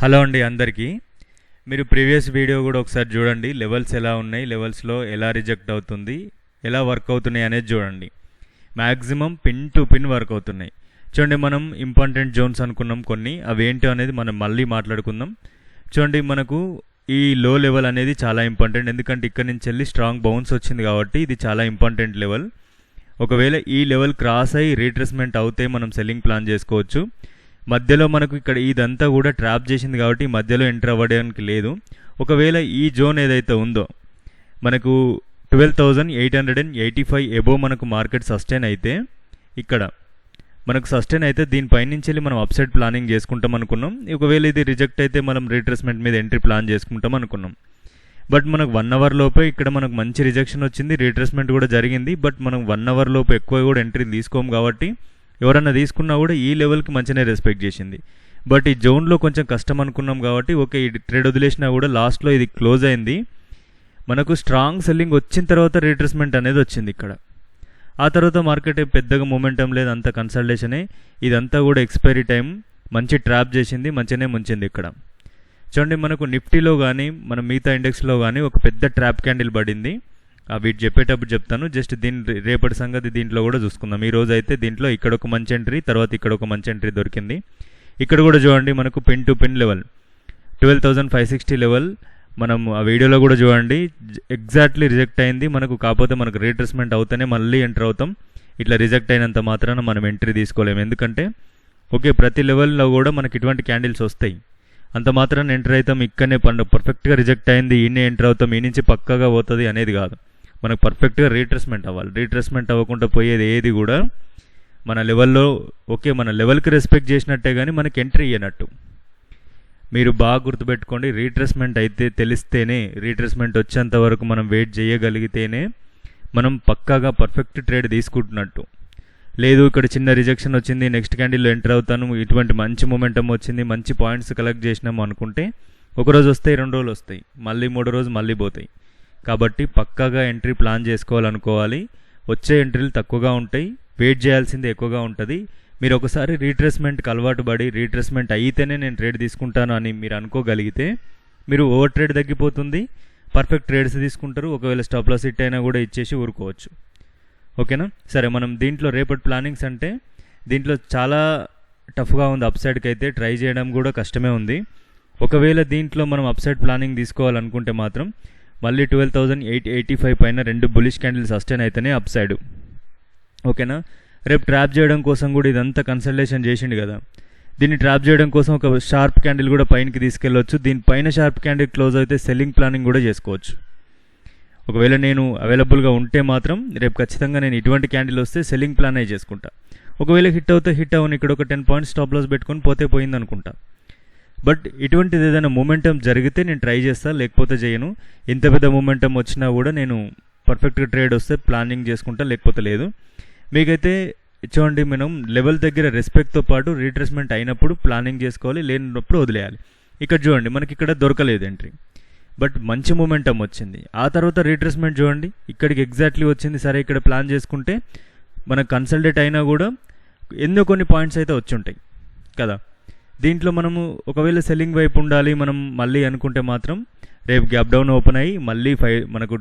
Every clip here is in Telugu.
హలో అండి అందరికీ. మీరు ప్రీవియస్ వీడియో కూడా ఒకసారి చూడండి. లెవెల్స్ ఎలా ఉన్నాయి, లెవెల్స్లో ఎలా రిజెక్ట్ అవుతుంది, ఎలా వర్క్ అవుతున్నాయి అనేది చూడండి. Maximum pin to pin work అవుతున్నాయి. చూడండి, మనం ఇంపార్టెంట్ జోన్స్ అనుకున్నాం కొన్ని, అవి ఏంటో అనేది మనం మళ్ళీ మాట్లాడుకుందాం. చూడండి, మనకు ఈ లో లెవెల్ అనేది చాలా ఇంపార్టెంట్, ఎందుకంటే ఇక్కడ నుంచి వెళ్ళి స్ట్రాంగ్ బౌన్స్ వచ్చింది కాబట్టి ఇది చాలా ఇంపార్టెంట్ లెవెల్. ఒకవేళ ఈ లెవెల్ క్రాస్ అయ్యి రీట్రేస్మెంట్ అవుతే మనం సెల్లింగ్ ప్లాన్ చేసుకోవచ్చు. మధ్యలో మనకు ఇక్కడ ఇదంతా కూడా ట్రాప్ చేసింది కాబట్టి మధ్యలో ఎంటర్ అవ్వడానికి లేదు. ఒకవేళ ఈ జోన్ ఏదైతే ఉందో మనకు 12,885 ఎబోవ్ మనకు మార్కెట్ సస్టైన్ అయితే, ఇక్కడ మనకు సస్టైన్ అయితే దీనిపైనుంచి వెళ్ళి మనం అప్సైడ్ ప్లానింగ్ చేసుకుంటాం అనుకున్నాం. ఒకవేళ ఇది రిజెక్ట్ అయితే మనం రీట్రేస్మెంట్ మీద ఎంట్రీ ప్లాన్ చేసుకుంటాం అనుకున్నాం. బట్ మనకు 1 అవర్ లోపే ఇక్కడ మనకు మంచి రిజెక్షన్ వచ్చింది, రీట్రేస్మెంట్ కూడా జరిగింది. బట్ మనం 1 అవర్ లోపు ఎక్కువ కూడా ఎంట్రీ తీసుకోము కాబట్టి ఎవరన్నా తీసుకున్నా కూడా ఈ లెవెల్కి మంచిగానే రెస్పెక్ట్ చేసింది. బట్ ఈ జోన్లో కొంచెం కష్టం అనుకున్నాం కాబట్టి ఓకే, ఈ ట్రేడ్ వదిలేసినా కూడా లాస్ట్లో ఇది క్లోజ్ అయింది. మనకు స్ట్రాంగ్ సెల్లింగ్ వచ్చిన తర్వాత రీట్రేస్మెంట్ అనేది వచ్చింది ఇక్కడ. ఆ తర్వాత మార్కెట్ పెద్దగా మూమెంటం లేదు, అంత కన్సల్టేషనే. ఇదంతా కూడా ఎక్స్పైరీ టైం మంచి ట్రాప్ చేసింది, మంచిగానే ముంచింది ఇక్కడ. చూడండి, మనకు నిఫ్టీలో కానీ మన మిగతా ఇండెక్స్లో కానీ ఒక పెద్ద ట్రాప్ క్యాండిల్ పడింది. వీటి చెప్పేటప్పుడు చెప్తాను. జస్ట్ దీని రేపటి సంగతి దీంట్లో కూడా చూసుకుందాం. ఈ రోజు అయితే దీంట్లో ఇక్కడ ఒక మంచి ఎంట్రీ, తర్వాత ఇక్కడ ఒక మంచి ఎంట్రీ దొరికింది. ఇక్కడ కూడా చూడండి, మనకు pin to pin level 12,560 level మనం ఆ వీడియోలో కూడా చూడండి, ఎగ్జాక్ట్లీ రిజెక్ట్ అయింది మనకు. కాకపోతే మనకు రీట్రేస్మెంట్ అవుతేనే మళ్ళీ ఎంటర్ అవుతాం. ఇట్లా రిజెక్ట్ అయినంత మాత్రాన మనం ఎంట్రీ తీసుకోలేము, ఎందుకంటే ఓకే ప్రతి లెవెల్లో కూడా మనకి ఇటువంటి క్యాండిల్స్ వస్తాయి. అంత మాత్రాన ఎంటర్ అవుతాం, ఇక్కడనే పర్ఫెక్ట్గా రిజెక్ట్ అయింది ఈయనే ఎంటర్ అవుతాం, ఈ నుంచి పక్కగా పోతుంది అనేది కాదు. మనకు పర్ఫెక్ట్గా రీట్రేస్మెంట్ అవ్వాలి. రీట్రేస్మెంట్ అవ్వకుండా పోయేది ఏది కూడా మన లెవెల్లో ఓకే మన లెవెల్కి రెస్పెక్ట్ చేసినట్టే కానీ మనకి ఎంట్రీ ఇయ్యనట్టు. మీరు బాగా గుర్తుపెట్టుకోండి, రీట్రేస్మెంట్ అయితే తెలిస్తేనే, రీట్రేస్మెంట్ వచ్చేంత వరకు మనం వెయిట్ చేయగలిగితేనే మనం పక్కాగా పర్ఫెక్ట్ ట్రేడ్ తీసుకుంటున్నట్టు. లేదు ఇక్కడ చిన్న రిజెక్షన్ వచ్చింది, నెక్స్ట్ క్యాండిల్లో ఎంటర్ అవుతాను, ఇటువంటి మంచి మూమెంటం వచ్చింది, మంచి పాయింట్స్ కలెక్ట్ చేసినాము అనుకుంటే ఒకరోజు వస్తాయి, 2 రోజులు వస్తాయి, మళ్ళీ 3వ రోజు మళ్ళీ పోతాయి. కాబట్టి పక్కాగా ఎంట్రీ ప్లాన్ చేసుకోవాలనుకోవాలి. వచ్చే ఎంట్రీలు తక్కువగా ఉంటాయి, వెయిట్ చేయాల్సింది ఎక్కువగా ఉంటుంది. మీరు ఒకసారి రీట్రేస్మెంట్కి అలవాటు పడి రీట్రేస్మెంట్ అయితేనే నేను ట్రేడ్ తీసుకుంటాను అని మీరు అనుకోగలిగితే మీరు ఓవర్ ట్రేడ్ తగ్గిపోతుంది, పర్ఫెక్ట్ ట్రేడ్స్ తీసుకుంటారు. ఒకవేళ స్టాప్ లాస్ హిట్ అయినా కూడా ఇచ్చేసి ఊరుకోవచ్చు. ఓకేనా? సరే, మనం దీంట్లో రేపటి ప్లానింగ్స్ అంటే దీంట్లో చాలా టఫ్గా ఉంది. అప్సైడ్కి అయితే ట్రై చేయడం కూడా కష్టమే ఉంది. ఒకవేళ దీంట్లో మనం అప్సైడ్ ప్లానింగ్ తీసుకోవాలనుకుంటే మాత్రం మళ్ళీ 12,885 పైన 2 బులిష్ క్యాండిల్స్ సస్టైన్ అయితేనే అప్ సైడ్. ఓకేనా? రేపు ట్రాప్ చేయడం కోసం కూడా ఇదంతా కన్సల్టేషన్ చేసిండు కదా, దీన్ని ట్రాప్ చేయడం కోసం ఒక షార్ప్ క్యాండిల్ కూడా పైనకి తీసుకెళ్ళవచ్చు. దీనిపైన షార్ప్ క్యాండిల్ క్లోజ్ అయితే సెల్లింగ్ ప్లానింగ్ కూడా చేసుకోవచ్చు. ఒకవేళ నేను అవైలబుల్గా ఉంటే మాత్రం రేపు ఖచ్చితంగా నేను ఇటువంటి క్యాండిల్ వస్తే సెల్లింగ్ ప్లాన్ అయి చేసుకుంటా. ఒకవేళ హిట్ అవుతే హిట్ అవును, ఇక్కడ ఒక 10 పాయింట్స్ స్టాప్ లాస్ పెట్టుకొని పోతే పోయింది అనుకుంటా. బట్ ఇటువంటిది ఏదైనా మూమెంటం జరిగితే నేను ట్రై చేస్తాను, లేకపోతే చేయను. ఎంత పెద్ద మూమెంటం వచ్చినా కూడా నేను పర్ఫెక్ట్గా ట్రేడ్ వస్తే ప్లానింగ్ చేసుకుంటా, లేకపోతే లేదు. మీకైతే చూడండి, మనం లెవెల్ దగ్గర రెస్పెక్ట్తో పాటు రీట్రేస్మెంట్ అయినప్పుడు ప్లానింగ్ చేసుకోవాలి, లేనప్పుడు వదిలేయాలి. ఇక్కడ చూడండి, మనకి ఇక్కడ దొరకలేదు ఎంట్రీ, బట్ మంచి మూమెంటం వచ్చింది. ఆ తర్వాత రీట్రేస్మెంట్ చూడండి, ఇక్కడికి ఎగ్జాక్ట్లీ వచ్చింది. సరే, ఇక్కడ ప్లాన్ చేసుకుంటే మనకు కన్సల్టేట్ అయినా కూడా ఎన్నో కొన్ని పాయింట్స్ అయితే వచ్చి ఉంటాయి కదా. దీంట్లో మనము ఒకవేళ సెల్లింగ్ వైపు ఉండాలి మనం మళ్ళీ అనుకుంటే మాత్రం రేపు గ్యాప్ డౌన్ ఓపెన్ అయ్యి మళ్ళీ మనకు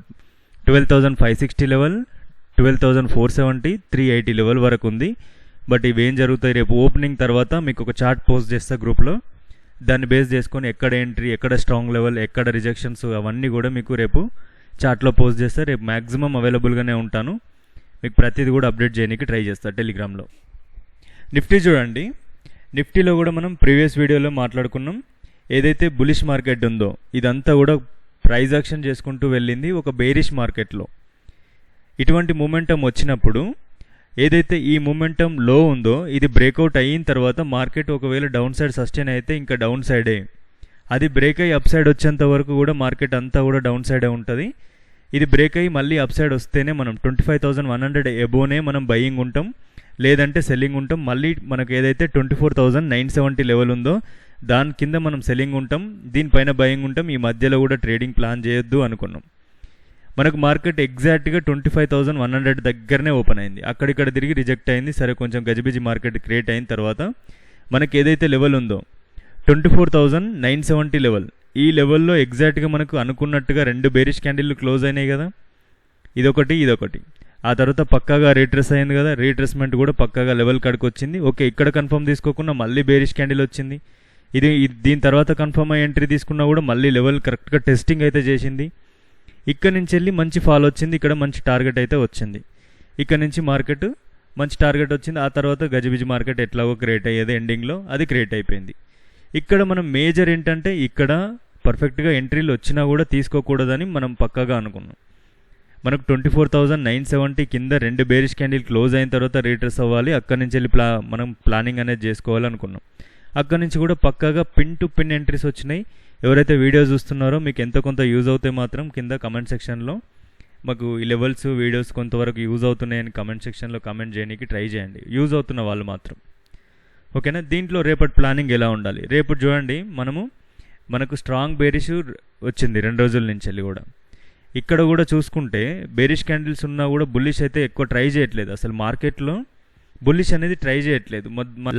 12,560 లెవెల్, 12,470, 380 లెవెల్ వరకు ఉంది. బట్ ఇవేం జరుగుతాయి రేపు ఓపెనింగ్ తర్వాత మీకు ఒక చార్ట్ పోస్ట్ చేస్తా గ్రూప్లో. దాన్ని బేస్ చేసుకొని ఎక్కడ ఎంట్రీ, ఎక్కడ స్ట్రాంగ్ లెవెల్, ఎక్కడ రిజెక్షన్స్, అవన్నీ కూడా మీకు రేపు చార్ట్లో పోస్ట్ చేస్తా. రేపు మ్యాక్సిమం అవైలబుల్గానే ఉంటాను, మీకు ప్రతిదీ కూడా అప్డేట్ చేయడానికి ట్రై చేస్తా టెలిగ్రామ్లో. నిఫ్టీ చూడండి, నిఫ్టీలో కూడా మనం ప్రీవియస్ వీడియోలో మాట్లాడుకున్నాం. ఏదైతే బులిష్ మార్కెట్ ఉందో ఇదంతా కూడా ప్రైజ్ యాక్షన్ చేసుకుంటూ వెళ్ళింది ఒక బేరిష్ మార్కెట్లో. ఇటువంటి మూమెంటం వచ్చినప్పుడు ఏదైతే ఈ మూమెంటం లో ఉందో ఇది బ్రేక్అవుట్ అయిన తర్వాత మార్కెట్ ఒకవేళ డౌన్ సైడ్ సస్టైన్ అయితే ఇంకా డౌన్ సైడే, అది బ్రేక్ అయ్యి అప్ సైడ్ వచ్చేంత వరకు కూడా మార్కెట్ అంతా కూడా డౌన్ సైడే ఉంటుంది. ఇది బ్రేక్ అయ్యి మళ్ళీ అప్ సైడ్ వస్తేనే మనం 25,100 ఎబోనే మనం బయింగ్ ఉంటాం, లేదంటే సెల్లింగ్ ఉంటాం. మళ్ళీ మనకు ఏదైతే 24,970 లెవెల్ ఉందో దాని కింద మనం సెల్లింగ్ ఉంటాం, దీనిపైన బయింగ్ ఉంటాం. ఈ మధ్యలో కూడా ట్రేడింగ్ ప్లాన్ చేయొద్దు అనుకున్నాం. మనకు మార్కెట్ ఎగ్జాక్ట్గా 25,100 దగ్గరనే ఓపెన్ అయింది, అక్కడిక్కడ తిరిగి రిజెక్ట్ అయింది. సరే, కొంచెం గజిబిజి మార్కెట్ క్రియేట్ అయిన తర్వాత మనకి ఏదైతే లెవెల్ ఉందో 24,970 లెవెల్. ఈ లెవెల్లో ఎగ్జాక్ట్గా మనకు అనుకున్నట్టుగా 2 బేరిష్ క్యాండిల్లు క్లోజ్ అయినాయి కదా, ఇదొకటి. ఆ తర్వాత పక్కాగా రీట్రెస్ అయింది కదా, రీట్రెస్మెంట్ కూడా పక్కాగా లెవెల్ కాడికి వచ్చింది. ఓకే, ఇక్కడ కన్ఫర్మ్ తీసుకోకుండా మళ్ళీ బేరిష్ క్యాండిల్ వచ్చింది. దీని తర్వాత కన్ఫర్మ్ అయ్యి ఎంట్రీ తీసుకున్నా కూడా మళ్ళీ లెవెల్ కరెక్ట్గా టెస్టింగ్ అయితే చేసింది. ఇక్కడ నుంచి వెళ్ళి మంచి ఫాల్ వచ్చింది, ఇక్కడ మంచి టార్గెట్ అయితే వచ్చింది. ఇక్కడ నుంచి మార్కెట్ మంచి టార్గెట్ వచ్చింది. ఆ తర్వాత గజిబిజి మార్కెట్ ఎట్లాగో క్రియేట్ అయ్యేది, ఎండింగ్లో అది క్రియేట్ అయిపోయింది. ఇక్కడ మనం మేజర్ ఏంటంటే ఇక్కడ పర్ఫెక్ట్గా ఎంట్రీలు వచ్చినా కూడా తీసుకోకూడదని మనం పక్కాగా అనుకున్నాం. మనకు 24,970 కింద 2 బేరిష్ క్యాండిల్ క్లోజ్ అయిన తర్వాత రీట్రెస్ అవ్వాలి, అక్కడి నుంచి వెళ్ళి మనం ప్లానింగ్ అనేది చేసుకోవాలనుకున్నాం. అక్కడి నుంచి కూడా పక్కాగా పిన్ టు పిన్ ఎంట్రీస్ వచ్చినాయి. ఎవరైతే వీడియో చూస్తున్నారో మీకు ఎంతో కొంత యూజ్ అవుతే మాత్రం కింద కమెంట్ సెక్షన్లో మాకు ఈ లెవెల్స్ వీడియోస్ కొంతవరకు యూజ్ అవుతున్నాయని కమెంట్ సెక్షన్లో కమెంట్ చేయడానికి ట్రై చేయండి, యూజ్ అవుతున్న వాళ్ళు మాత్రం. ఓకేనా. దీంట్లో రేపటి ప్లానింగ్ ఎలా ఉండాలి, రేపు చూడండి మనకు స్ట్రాంగ్ బేరిష్ వచ్చింది 2 రోజుల నుంచి వెళ్ళి కూడా. ఇక్కడ కూడా చూసుకుంటే బేరిష్ క్యాండిల్స్ ఉన్నా కూడా బుల్లిష్ అయితే ఎక్కువ ట్రై చేయట్లేదు, అసలు మార్కెట్లో బుల్లిష్ అనేది ట్రై చేయట్లేదు.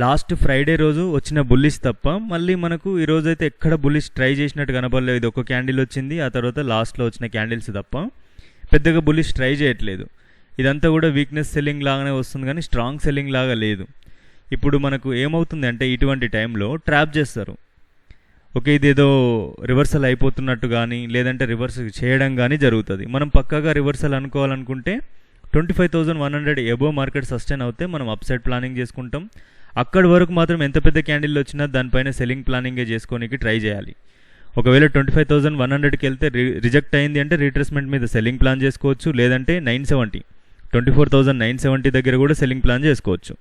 లాస్ట్ ఫ్రైడే రోజు వచ్చిన బుల్లిష్ తప్ప మళ్ళీ మనకు ఈ రోజు అయితే ఎక్కడ బుల్లిష్ ట్రై చేసినట్టు కనపడలేదు. ఇది ఒక క్యాండిల్ వచ్చింది, ఆ తర్వాత లాస్ట్లో వచ్చిన క్యాండిల్స్ తప్ప పెద్దగా బుల్లిష్ ట్రై చేయట్లేదు. ఇదంతా కూడా వీక్నెస్ సెల్లింగ్ లాగానే వస్తుంది కానీ స్ట్రాంగ్ సెల్లింగ్ లాగా లేదు. ఇప్పుడు మనకు ఏమవుతుంది అంటే ఇటువంటి టైంలో ట్రాప్ చేస్తారు. ఓకే, ఇదేదో రివర్సల్ అయిపోతున్నట్టు కానీ లేదంటే రివర్స్ చేయడం కానీ జరుగుతుంది. మనం పక్కాగా రివర్సల్ అనుకోవాలనుకుంటే 25,100 ఎబో మార్కెట్ సస్టైన్ అవుతే మనం అప్సైడ్ ప్లానింగ్ చేసుకుంటాం. అక్కడి వరకు మాత్రం ఎంత పెద్ద క్యాండిల్ వచ్చినా దానిపైన సెల్లింగ్ ప్లానింగే చేసుకోనికి ట్రై చేయాలి. ఒకవేళ 25,100కి వెళ్తే రిజెక్ట్ అయింది అంటే రీట్రేస్మెంట్ మీద సెల్లింగ్ ప్లాన్ చేసుకోవచ్చు, లేదంటే 24,970 దగ్గర కూడా సెల్లింగ్ ప్లాన్ చేసుకోవచ్చు.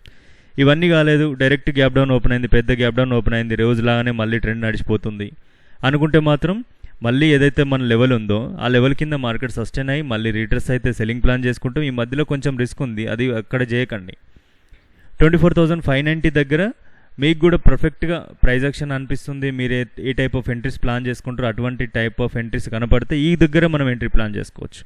ఇవన్నీ కాలేదు, డైరెక్ట్ గ్యాప్ డౌన్ ఓపెన్ అయింది, పెద్ద గ్యాప్ డౌన్ ఓపెన్ అయింది, రోజులాగానే మళ్ళీ ట్రెండ్ నడిచిపోతుంది అనుకుంటే మాత్రం మళ్ళీ ఏదైతే మన లెవెల్ ఉందో ఆ లెవెల్ కింద మార్కెట్ సస్టైన్ అయ్యి మళ్ళీ రీట్రెస్ అయితే సెల్లింగ్ ప్లాన్ చేసుకుంటాం. ఈ మధ్యలో కొంచెం రిస్క్ ఉంది, అది అక్కడ చేయకండి. 24,590 దగ్గర మీకు కూడా పర్ఫెక్ట్గా ప్రైజ్ యాక్షన్ అనిపిస్తుంది, మీరు ఏ టైప్ ఆఫ్ ఎంట్రీస్ ప్లాన్ చేసుకుంటారో అటువంటి టైప్ ఆఫ్ ఎంట్రీస్ కనపడితే ఈ దగ్గర మనం ఎంట్రీ ప్లాన్ చేసుకోవచ్చు.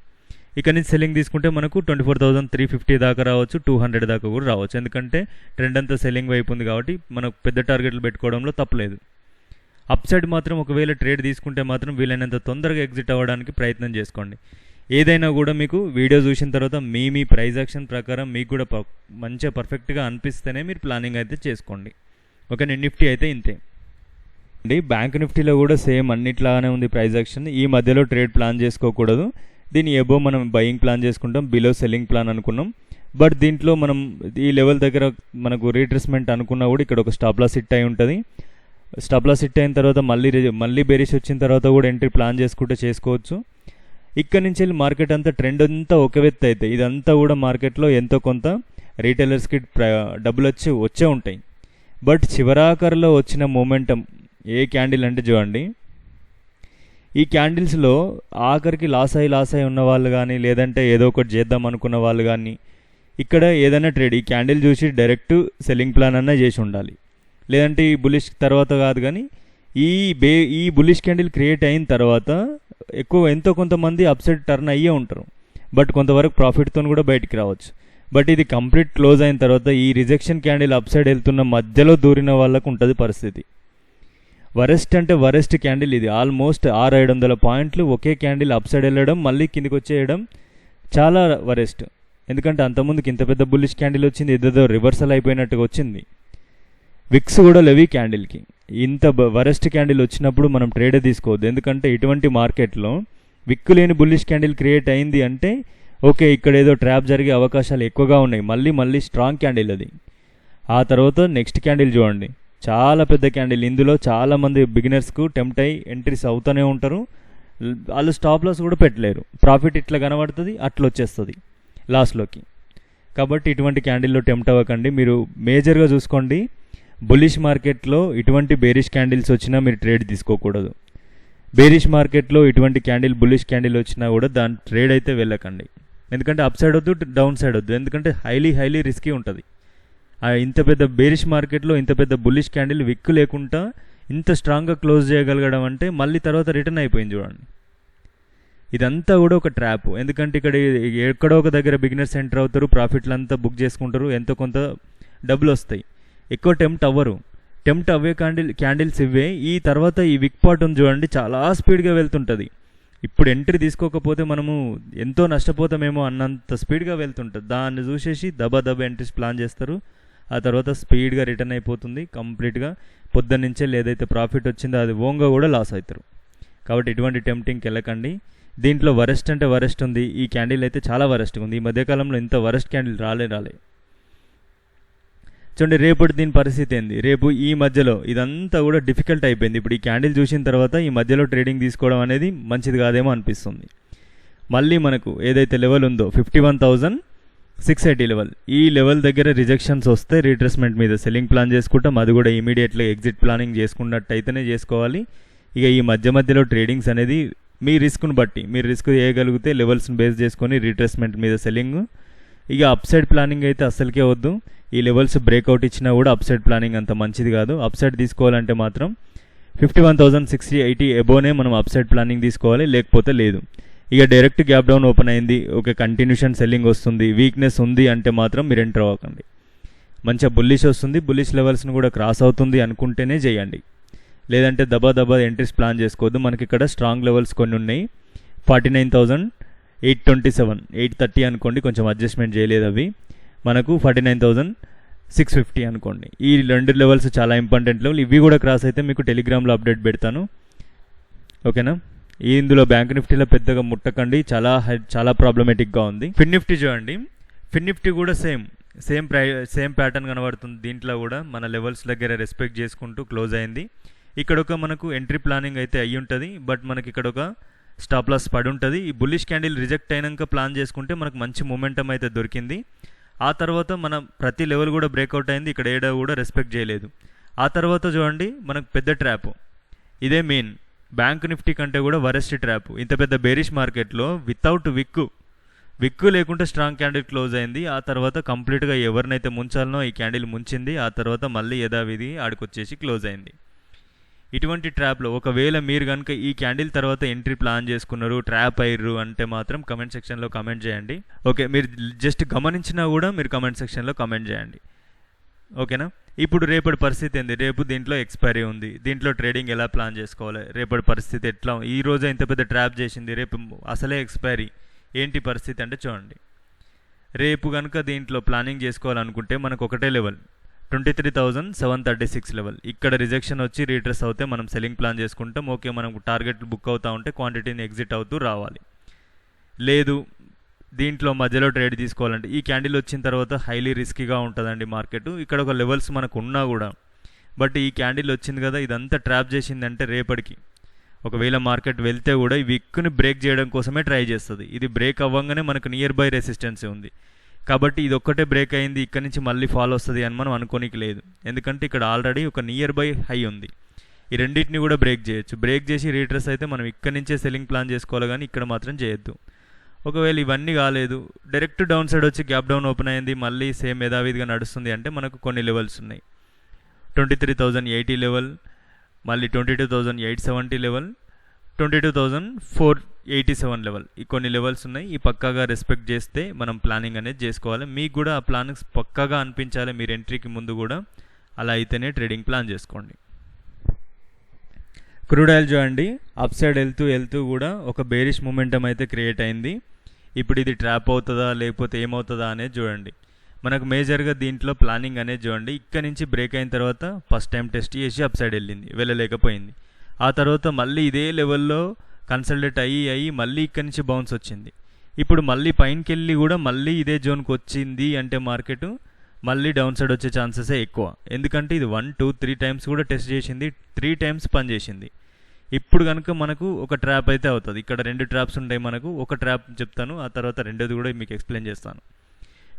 ఇక్కడ నుంచి సెల్లింగ్ తీసుకుంటే మనకు 24,350 దాకా రావచ్చు, 200 దాకా కూడా రావచ్చు. ఎందుకంటే ట్రెండ్ అంతా సెల్లింగ్ వైపు ఉంది కాబట్టి మనకు పెద్ద టార్గెట్లు పెట్టుకోవడంలో తప్పలేదు. అప్ సైడ్ మాత్రం ఒకవేళ ట్రేడ్ తీసుకుంటే మాత్రం వీలైనంత తొందరగా ఎగ్జిట్ అవ్వడానికి ప్రయత్నం చేసుకోండి. ఏదైనా కూడా మీకు వీడియో చూసిన తర్వాత మీ ప్రైజ్ యాక్షన్ ప్రకారం మీకు కూడా మంచిగా పర్ఫెక్ట్గా అనిపిస్తేనే మీరు ప్లానింగ్ అయితే చేసుకోండి. ఓకే, నిఫ్టీ అయితే ఇంతే అండి. బ్యాంక్ నిఫ్టీలో కూడా సేమ్ అన్నిట్లాగానే ఉంది ప్రైజ్ యాక్షన్. ఈ మధ్యలో ట్రేడ్ ప్లాన్ చేసుకోకూడదు, దీని ఎబో మనం బయింగ్ ప్లాన్ చేసుకుంటాం, బిలో సెల్లింగ్ ప్లాన్ అనుకున్నాం. బట్ దీంట్లో మనం ఈ లెవెల్ దగ్గర మనకు రీట్రేస్మెంట్ అనుకున్నా కూడా ఇక్కడ ఒక స్టాప్ లాస్ హిట్ అయి ఉంటుంది. స్టాప్ లాస్ హిట్ అయిన తర్వాత మళ్ళీ బేరిష్ వచ్చిన తర్వాత కూడా ఎంట్రీ ప్లాన్ చేసుకుంటే చేసుకోవచ్చు. ఇక్కడ నుంచి వెళ్ళి మార్కెట్ అంతా ట్రెండ్ అంతా ఒక వెత్తు అయితే ఇదంతా కూడా మార్కెట్లో ఎంతో కొంత రీటైలర్స్కి డబ్బులు వచ్చే ఉంటాయి. బట్ చివరాఖరిలో వచ్చిన మూమెంటం ఏ క్యాండిల్ అంటే చూడండి, ఈ క్యాండిల్స్లో ఆఖరికి లాస్ అయి ఉన్న వాళ్ళు కానీ లేదంటే ఏదో ఒకటి చేద్దాం అనుకున్న వాళ్ళు కానీ ఇక్కడ ఏదైనా ట్రేడ్ ఈ క్యాండిల్ చూసి డైరెక్ట్ సెల్లింగ్ ప్లాన్ అన్నా చేసి ఉండాలి. లేదంటే ఈ బులిష్ తర్వాత కాదు కానీ ఈ బులిష్ క్యాండిల్ క్రియేట్ అయిన తర్వాత ఎంతో కొంతమంది అప్సైడ్ టర్న్ అయ్యే ఉంటారు, బట్ కొంతవరకు ప్రాఫిట్తో కూడా బయటికి రావచ్చు. బట్ ఇది కంప్లీట్ క్లోజ్ అయిన తర్వాత ఈ రిజెక్షన్ క్యాండిల్ అప్సైడ్ వెళ్తున్న మధ్యలో దూరిన వాళ్ళకు ఉంటుంది పరిస్థితి. వరెస్ట్ అంటే వరెస్ట్ క్యాండిల్ ఇది. ఆల్మోస్ట్ 600-700 పాయింట్లు ఒకే క్యాండిల్ అప్సైడ్ వెళ్ళడం మళ్ళీ కిందికి వచ్చేయడం చాలా వరెస్ట్. ఎందుకంటే అంతకుముందుకి ఇంత పెద్ద బుల్లిష్ క్యాండిల్ వచ్చింది, ఏదేదో రివర్సల్ అయిపోయినట్టుగా వచ్చింది. విక్స్ కూడా లేవి క్యాండిల్కి. ఇంత వరెస్ట్ క్యాండిల్ వచ్చినప్పుడు మనం ట్రేడే తీసుకోవద్దు. ఎందుకంటే ఇటువంటి మార్కెట్లో విక్కు లేని బుల్లిష్ క్యాండిల్ క్రియేట్ అయింది అంటే ఓకే, ఇక్కడ ఏదో ట్రాప్ జరిగే అవకాశాలు ఎక్కువగా ఉన్నాయి. మళ్ళీ స్ట్రాంగ్ క్యాండిల్ అది. ఆ తర్వాత నెక్స్ట్ క్యాండిల్ చూడండి, చాలా పెద్ద క్యాండిల్. ఇందులో చాలామంది బిగినర్స్కు టెంప్ట్ అయ్యి ఎంట్రీస్ అవుతూనే ఉంటారు. వాళ్ళు స్టాప్ లాస్ కూడా పెట్టలేరు. ప్రాఫిట్ ఇట్లా కనబడుతుంది, అట్లా వచ్చేస్తుంది లాస్ట్లోకి. కాబట్టి ఇటువంటి క్యాండిల్లో టెంప్ట్ అవ్వకండి. మీరు మేజర్గా చూసుకోండి, బుల్లిష్ మార్కెట్లో ఇటువంటి బేరిష్ క్యాండిల్స్ వచ్చినా మీరు ట్రేడ్ తీసుకోకూడదు. బేరిష్ మార్కెట్లో ఇటువంటి క్యాండిల్ బుల్లిష్ క్యాండిల్ వచ్చినా కూడా దాని ట్రేడ్ అయితే వెళ్ళకండి. ఎందుకంటే అప్ సైడ్ వద్దు, డౌన్ సైడ్ వద్దు. ఎందుకంటే హైలీ రిస్కీ ఉంటుంది. ఇంత పెద్ద బేరిష్ మార్కెట్లో ఇంత పెద్ద బుల్లిష్ క్యాండిల్ విక్కు లేకుండా ఇంత స్ట్రాంగ్గా క్లోజ్ చేయగలగడం అంటే మళ్ళీ తర్వాత రిటర్న్ అయిపోయింది చూడండి. ఇదంతా కూడా ఒక ట్రాప్. ఎందుకంటే ఇక్కడ ఎక్కడో ఒక దగ్గర బిగినర్స్ ఎంటర్ అవుతారు, ప్రాఫిట్లు అంతా బుక్ చేసుకుంటారు, ఎంతో కొంత డబ్బులు వస్తాయి, ఎక్కువ టెంప్ట్ అవ్వరు. టెంప్ట్ అవే క్యాండిల్స్ ఇవే. ఈ తర్వాత ఈ విక్ పార్ట్ ఉంది చూడండి, చాలా స్పీడ్గా వెళ్తుంటుంది. ఇప్పుడు ఎంట్రీ తీసుకోకపోతే మనము ఎంతో నష్టపోతామేమో అన్నంత స్పీడ్గా వెళ్తుంటుంది. దాన్ని చూసేసి దబా ఎంట్రీస్ ప్లాన్ చేస్తారు. ఆ తర్వాత స్పీడ్గా రిటర్న్ అయిపోతుంది కంప్లీట్గా. పొద్దున్నుంచే ఏదైతే ప్రాఫిట్ వచ్చిందో అది ఓంగా కూడా లాస్ అవుతారు. కాబట్టి ఇటువంటి టెంప్టింగ్కి వెళ్ళకండి. దీంట్లో వరెస్ట్ అంటే వరెస్ట్ ఉంది. ఈ క్యాండిల్ అయితే చాలా వరెస్ట్గా ఉంది. ఈ మధ్యకాలంలో ఇంత వరెస్ట్ క్యాండిల్ రాలే. చూడండి రేపటి దీని పరిస్థితి ఏంది. రేపు ఈ మధ్యలో ఇదంతా కూడా డిఫికల్ట్ అయిపోయింది. ఇప్పుడు ఈ క్యాండిల్ చూసిన తర్వాత ఈ మధ్యలో ట్రేడింగ్ తీసుకోవడం అనేది మంచిది కాదేమో అనిపిస్తుంది. మళ్ళీ మనకు ఏదైతే లెవెల్ ఉందో 51,680 లెవెల్, ఈ లెవెల్ దగ్గర రిజెక్షన్స్ వస్తే రీట్రేస్మెంట్ మీద సెల్లింగ్ ప్లాన్ చేసుకుంటాం. అది కూడా ఇమీడియట్గా ఎగ్జిట్ ప్లానింగ్ చేసుకున్నట్టయితేనే చేసుకోవాలి. ఇక ఈ మధ్యలో ట్రేడింగ్స్ అనేది మీ రిస్క్ను బట్టి మీరు రిస్క్ చేయగలిగితే లెవెల్స్ని బేస్ చేసుకొని రీట్రేస్మెంట్ మీద సెల్లింగ్. ఇక అప్సైడ్ ప్లానింగ్ అయితే అస్సలకే వద్దు. ఈ లెవెల్స్ బ్రేక్అవుట్ ఇచ్చినా కూడా అప్సైడ్ ప్లానింగ్ అంత మంచిది కాదు. అప్సైడ్ తీసుకోవాలంటే మాత్రం 51,680 ఎబోనే మనం అప్సైడ్ ప్లానింగ్ తీసుకోవాలి, లేకపోతే లేదు. ఇక డైరెక్ట్ గ్యాప్ డౌన్ ఓపెన్ అయింది, ఒక కంటిన్యూషన్ సెల్లింగ్ వస్తుంది, వీక్నెస్ ఉంది అంటే మాత్రం మీరు ఎంటర్ అవ్వకండి. మంచిగా బుల్లిష్ వస్తుంది, బుల్లిష్ లెవెల్స్ని కూడా క్రాస్ అవుతుంది అనుకుంటేనే చేయండి. లేదంటే దబా ఎంట్రీస్ ప్లాన్ చేసుకోవద్దు. మనకి ఇక్కడ స్ట్రాంగ్ లెవెల్స్ కొన్ని ఉన్నాయి. 49,827, 830 అనుకోండి, కొంచెం అడ్జస్ట్మెంట్ చేయలేదు అవి. మనకు 49,650 అనుకోండి. ఈ రెండు లెవెల్స్ చాలా ఇంపార్టెంట్ లెవెల్. ఇవి కూడా క్రాస్ అయితే మీకు టెలిగ్రామ్లో అప్డేట్ పెడతాను, ఓకేనా. ఇందులో బ్యాంక్ నిఫ్టీలో పెద్దగా ముట్టకండి, చాలా ప్రాబ్లమేటిక్గా ఉంది. ఫిన్ నిఫ్టీ చూడండి, ఫిన్ నిఫ్టీ కూడా సేమ్ ప్యాటర్న్ కనబడుతుంది. దీంట్లో కూడా మన లెవెల్స్ దగ్గర రెస్పెక్ట్ చేసుకుంటూ క్లోజ్ అయింది. ఇక్కడ ఒక మనకు ఎంట్రీ ప్లానింగ్ అయితే అయ్యి ఉంటుంది, బట్ మనకి ఇక్కడ ఒక స్టాప్ లాస్ పడి ఉంటుంది. ఈ బుల్లిష్ క్యాండిల్ రిజెక్ట్ అయినాక ప్లాన్ చేసుకుంటే మనకు మంచి మూమెంటం అయితే దొరికింది. ఆ తర్వాత మన ప్రతి లెవెల్ కూడా బ్రేక్అవుట్ అయింది. ఇక్కడ ఏడా కూడా రెస్పెక్ట్ చేయలేదు. ఆ తర్వాత చూడండి మనకు పెద్ద ట్రాప్, ఇదే మెయిన్ బ్యాంక్ నిఫ్టీ కంటే కూడా వరెస్ట్ ట్రాప్. ఇంత పెద్ద బేరిష్ మార్కెట్లో వితౌట్ విక్కు లేకుండా స్ట్రాంగ్ క్యాండిల్ క్లోజ్ అయింది. ఆ తర్వాత కంప్లీట్గా ఎవరినైతే ముంచాలనో ఈ క్యాండిల్ ముంచింది. ఆ తర్వాత మళ్ళీ యథావిధి ఆడికొచ్చేసి క్లోజ్ అయింది. ఇటువంటి ట్రాప్లో ఒకవేళ మీరు కనుక ఈ క్యాండిల్ తర్వాత ఎంట్రీ ప్లాన్ చేసుకున్నారు, ట్రాప్ అయ్యారు అంటే మాత్రం కమెంట్ సెక్షన్లో కమెంట్ చేయండి. ఓకే, మీరు జస్ట్ గమనించినా కూడా మీరు కమెంట్ సెక్షన్లో కమెంట్ చేయండి, ఓకేనా. ఇప్పుడు రేపటి పరిస్థితి ఏంది? రేపు దీంట్లో ఎక్స్పైరీ ఉంది. దీంట్లో ట్రేడింగ్ ఎలా ప్లాన్ చేసుకోవాలి, రేపటి పరిస్థితి ఎట్లా, ఈ రోజు ఇంత పెద్ద ట్రాప్ చేసింది, రేపు అసలే ఎక్స్పైరీ, ఏంటి పరిస్థితి అంటే చూడండి. రేపు కనుక దీంట్లో ప్లానింగ్ చేసుకోవాలనుకుంటే మనకు ఒకటే లెవెల్ 23,736 లెవెల్. ఇక్కడ రిజెక్షన్ వచ్చి రీట్రెస్ అవుతే మనం సెల్లింగ్ ప్లాన్ చేసుకుంటాం. ఓకే, మనం టార్గెట్ బుక్ అవుతూ ఉంటే క్వాంటిటీని ఎగ్జిట్ అవుతూ రావాలి. లేదు దీంట్లో మధ్యలో ట్రేడ్ తీసుకోవాలంటే ఈ క్యాండిల్ వచ్చిన తర్వాత హైలీ రిస్కీగా ఉంటుందండి మార్కెట్. ఇక్కడ ఒక లెవెల్స్ మనకు ఉన్నా కూడా, బట్ ఈ క్యాండిల్ వచ్చింది కదా, ఇదంతా ట్రాప్ చేసిందంటే రేపటికి ఒకవేళ మార్కెట్ వెళ్తే కూడా ఈ విక్ని బ్రేక్ చేయడం కోసమే ట్రై చేస్తుంది. ఇది బ్రేక్ అవ్వగానే మనకు నియర్ బై రెసిస్టెన్స్ ఉంది కాబట్టి ఇది ఒక్కటే బ్రేక్ అయింది, ఇక్కడ నుంచి మళ్ళీ ఫాల్ వస్తుంది అని మనం అనుకోనికి లేదు. ఎందుకంటే ఇక్కడ ఆల్రెడీ ఒక నియర్ బై హై ఉంది. ఈ రెండింటిని కూడా బ్రేక్ చేయొచ్చు. బ్రేక్ చేసి రీట్రెస్ అయితే మనం ఇక్కడ నుంచే సెల్లింగ్ ప్లాన్ చేసుకోవాలి, కానీ ఇక్కడ మాత్రం చేయొద్దు. ఒకవేళ ఇవన్నీ కాలేదు, డైరెక్ట్ డౌన్ సైడ్ వచ్చి గ్యాప్ డౌన్ ఓపెన్ అయింది, మళ్ళీ సేమ్ యథావిధిగా నడుస్తుంది అంటే మనకు కొన్ని లెవెల్స్ ఉన్నాయి. 23,080 లెవెల్, మళ్ళీ 22,870 లెవెల్, 22,487 లెవెల్. ఈ కొన్ని లెవెల్స్ ఉన్నాయి. ఈ పక్కాగా రెస్పెక్ట్ చేస్తే మనం ప్లానింగ్ అనేది చేసుకోవాలి. మీకు కూడా ఆ ప్లానింగ్స్ పక్కాగా అనిపించాలి మీరు ఎంట్రీకి ముందు కూడా. అలా అయితేనే ట్రేడింగ్ ప్లాన్ చేసుకోండి. క్రూడ్ ఆయిల్ చూడండి, అప్ సైడ్ వెళ్తూ కూడా ఒక బేరిష్ మూమెంటం అయితే క్రియేట్ అయింది. ఇప్పుడు ఇది ట్రాప్ అవుతుందా లేకపోతే ఏమవుతుందా అనేది చూడండి. మనకు మేజర్గా దీంట్లో ప్లానింగ్ అనేది చూడండి, ఇక్కడ నుంచి బ్రేక్ అయిన తర్వాత ఫస్ట్ టైం టెస్ట్ చేసి అప్ సైడ్ వెళ్ళలేకపోయింది. ఆ తర్వాత మళ్ళీ ఇదే లెవెల్లో కన్సల్టేట్ అయ్యి మళ్ళీ ఇక్కడి నుంచి బౌన్స్ వచ్చింది. ఇప్పుడు మళ్ళీ పైనకి వెళ్ళి కూడా మళ్ళీ ఇదే జోన్కి వచ్చింది అంటే మార్కెట్ మళ్ళీ డౌన్ సైడ్ వచ్చే ఛాన్సెసే ఎక్కువ. ఎందుకంటే ఇది 1, 2, 3 టైమ్స్ కూడా టెస్ట్ చేసింది, 3 టైమ్స్ పనిచేసింది. ఇప్పుడు కనుక మనకు ఒక ట్రాప్ అయితే అవుతుంది. ఇక్కడ 2 ట్రాప్స్ ఉంటాయి మనకు. ఒక ట్రాప్ చెప్తాను, ఆ తర్వాత రెండోది కూడా మీకు ఎక్స్ప్లెయిన్ చేస్తాను.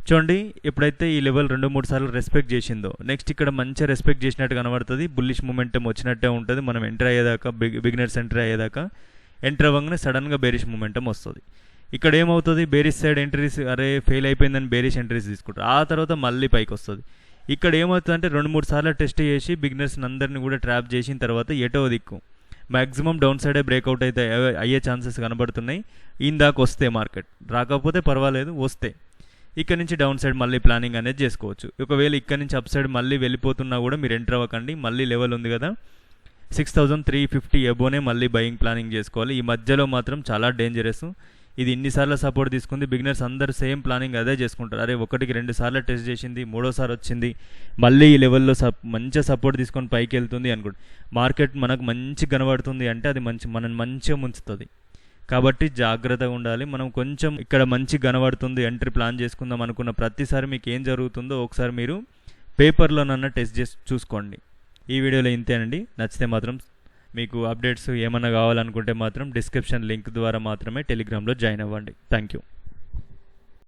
చూడండి, ఎప్పుడైతే ఈ లెవెల్ 2-3 సార్లు రెస్పెక్ట్ చేసిందో, నెక్స్ట్ ఇక్కడ మంచిగా రెస్పెక్ట్ చేసినట్టు కనబడుతుంది. బుల్లిష్ మూమెంటం వచ్చినట్టే ఉంటుంది. మనం ఎంటర్ అయ్యేదాకా, బిగినర్స్ ఎంటర్ అయ్యేదాకా, ఎంటర్ అవ్వగానే సడన్గా బేరిష్ మూమెంటం వస్తుంది. ఇక్కడ ఏమవుతుంది, బేరిష్ సైడ్ ఎంట్రీస్ ఫెయిల్ అయిపోయిందని బేరిష్ ఎంట్రీస్ తీసుకుంటారు. ఆ తర్వాత మళ్ళీ పైకి వస్తుంది. ఇక్కడ ఏమవుతుందంటే 2-3 సార్లు టెస్ట్ చేసి బిగినర్స్ అందరినీ కూడా ట్రాప్ చేసిన తర్వాత ఎటో దిక్కు మ్యాక్సిమం డౌన్ సైడే బ్రేక్అవుట్ అయితే అయ్యే ఛాన్సెస్ కనబడుతున్నాయి. ఇందాక వస్తే మార్కెట్ రాకపోతే పర్వాలేదు, వస్తే ఇక్కడ నుంచి డౌన్ సైడ్ మళ్ళీ ప్లానింగ్ అనేది చేసుకోవచ్చు. ఒకవేళ ఇక్కడ నుంచి అప్ సైడ్ మళ్ళీ వెళ్ళిపోతున్నా కూడా మీరు ఎంటర్ అవ్వకండి. మళ్ళీ లెవెల్ ఉంది కదా 6350 ఎబోనే మళ్ళీ బయింగ్ ప్లానింగ్ చేసుకోవాలి. ఈ మధ్యలో మాత్రం చాలా డేంజరస్. ఇది ఇన్నిసార్లు సపోర్ట్ తీసుకుంది. బిగినర్స్ అందరూ సేమ్ ప్లానింగ్ అదే చేసుకుంటారు. అరే ఒకటికి 2 సార్లు టెస్ట్ చేసింది, 3వ సారి వచ్చింది, మళ్ళీ ఈ లెవెల్లో మంచిగా సపోర్ట్ తీసుకొని పైకి వెళ్తుంది అనుకోండి. మార్కెట్ మనకు మంచి కనబడుతుంది అంటే అది మనని మంచిగా ముంచుతుంది. కాబట్టి జాగ్రత్తగా ఉండాలి. మనం కొంచెం ఇక్కడ మంచి కనబడుతుంది ఎంట్రీ ప్లాన్ చేసుకుందాం అనుకున్న ప్రతిసారి మీకు ఏం జరుగుతుందో ఒకసారి మీరు పేపర్లోనన్నా టెస్ట్ చేసి చూసుకోండి. ఈ వీడియోలో ఇంతేనండి. నచ్చితే మాత్రం మీకు అప్డేట్స్ ఏమన్నా కావాలనుకుంటే మాత్రం డిస్క్రిప్షన్ లింక్ ద్వారా మాత్రమే టెలిగ్రామ్లో జాయిన్ అవ్వండి. Thank you.